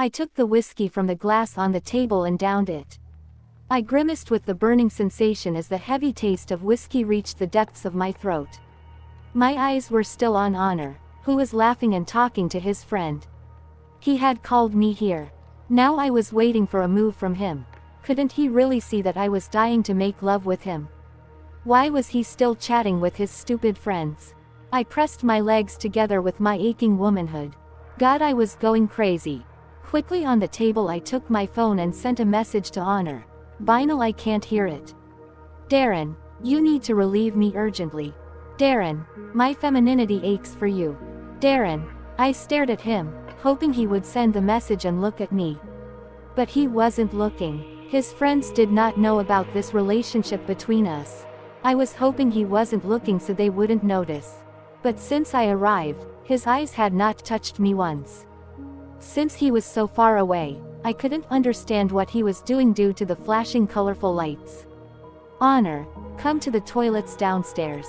I took the whiskey from the glass on the table and downed it. I grimaced with the burning sensation as the heavy taste of whiskey reached the depths of my throat. My eyes were still on Honor, who was laughing and talking to his friend. He had called me here. Now I was waiting for a move from him. Couldn't he really see that I was dying to make love with him? Why was he still chatting with his stupid friends? I pressed my legs together with my aching womanhood. God, I was going crazy. Quickly on the table I took my phone and sent a message to Honor. Binal, I can't hear it. Darren, you need to relieve me urgently. Darren, my femininity aches for you. Darren. I stared at him, hoping he would send the message and look at me. But he wasn't looking. His friends did not know about this relationship between us. I was hoping he wasn't looking so they wouldn't notice. But since I arrived, his eyes had not touched me once. Since he was so far away, I couldn't understand what he was doing due to the flashing colorful lights. Honor, come to the toilets downstairs.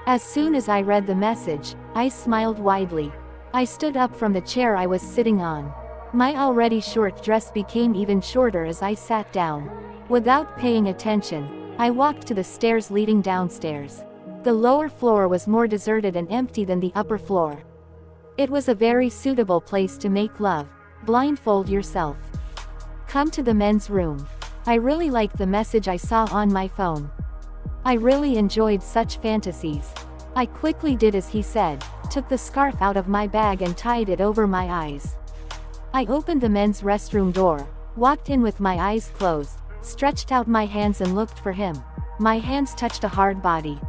As soon as I read the message, I smiled widely. I stood up from the chair I was sitting on. My already short dress became even shorter as I sat down. Without paying attention, I walked to the stairs leading downstairs. The lower floor was more deserted and empty than the upper floor. It was a very suitable place to make love. Blindfold yourself. Come to the men's room. I really liked the message I saw on my phone. I really enjoyed such fantasies. I quickly did as he said, took the scarf out of my bag and tied it over my eyes. I opened the men's restroom door, walked in with my eyes closed, stretched out my hands and looked for him. My hands touched a hard body.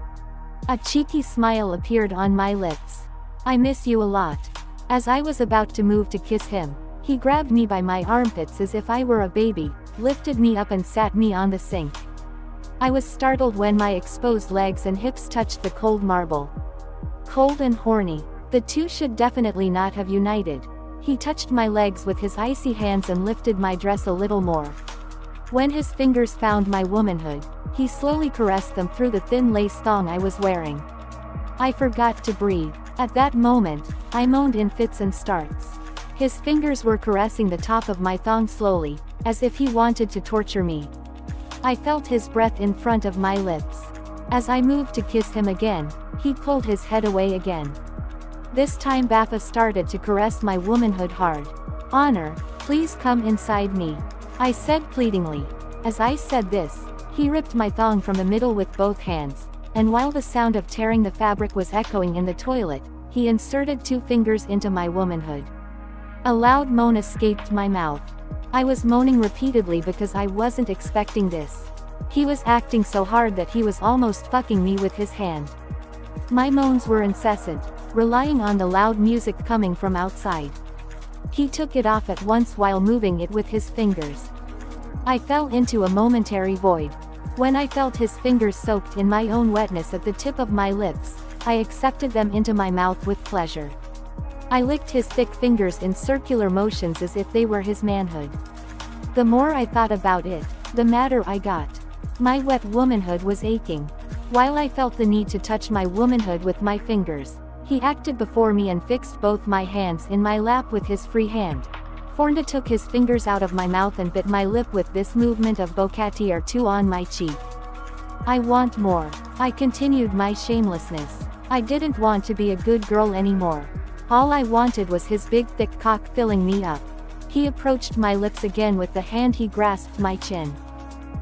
A cheeky smile appeared on my lips. I miss you a lot. As I was about to move to kiss him, he grabbed me by my armpits as if I were a baby, lifted me up and sat me on the sink. I was startled when my exposed legs and hips touched the cold marble. Cold and horny. The two should definitely not have united. He touched my legs with his icy hands and lifted my dress a little more. When his fingers found my womanhood, he slowly caressed them through the thin lace thong I was wearing. I forgot to breathe. At that moment, I moaned in fits and starts. His fingers were caressing the top of my thong slowly, as if he wanted to torture me. I felt his breath in front of my lips. As I moved to kiss him again, he pulled his head away again. This time Baffa started to caress my womanhood hard. Honor, please come inside me. I said pleadingly. As I said this, he ripped my thong from the middle with both hands, and while the sound of tearing the fabric was echoing in the toilet, he inserted 2 fingers into my womanhood. A loud moan escaped my mouth. I was moaning repeatedly because I wasn't expecting this. He was acting so hard that he was almost fucking me with his hand. My moans were incessant, relying on the loud music coming from outside. He took it off at once while moving it with his fingers. I fell into a momentary void. When I felt his fingers soaked in my own wetness at the tip of my lips, I accepted them into my mouth with pleasure. I licked his thick fingers in circular motions as if they were his manhood. The more I thought about it, the madder I got. My wet womanhood was aching. While I felt the need to touch my womanhood with my fingers, he acted before me and fixed both my hands in my lap with his free hand. Fornda took his fingers out of my mouth and bit my lip with this movement of Bocati or 2 on my cheek. I want more. I continued my shamelessness. I didn't want to be a good girl anymore. All I wanted was his big thick cock filling me up. He approached my lips again with the hand he grasped my chin.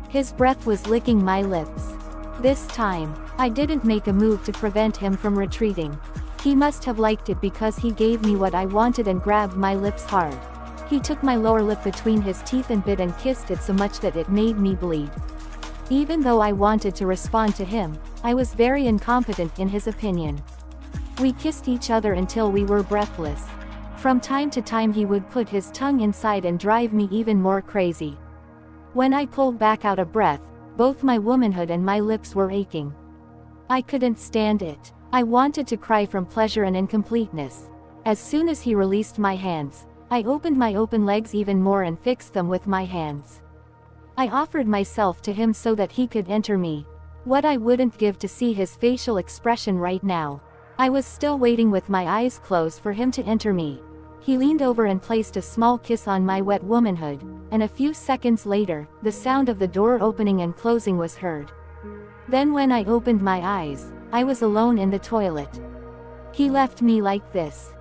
His breath was licking my lips. This time, I didn't make a move to prevent him from retreating. He must have liked it because he gave me what I wanted and grabbed my lips hard. He took my lower lip between his teeth and bit and kissed it so much that it made me bleed. Even though I wanted to respond to him, I was very incompetent in his opinion. We kissed each other until we were breathless. From time to time he would put his tongue inside and drive me even more crazy. When I pulled back out of breath, both my womanhood and my lips were aching. I couldn't stand it. I wanted to cry from pleasure and incompleteness. As soon as he released my hands, I opened my open legs even more and fixed them with my hands. I offered myself to him so that he could enter me. What I wouldn't give to see his facial expression right now. I was still waiting with my eyes closed for him to enter me. He leaned over and placed a small kiss on my wet womanhood, and a few seconds later, the sound of the door opening and closing was heard. Then when I opened my eyes, I was alone in the toilet. He left me like this.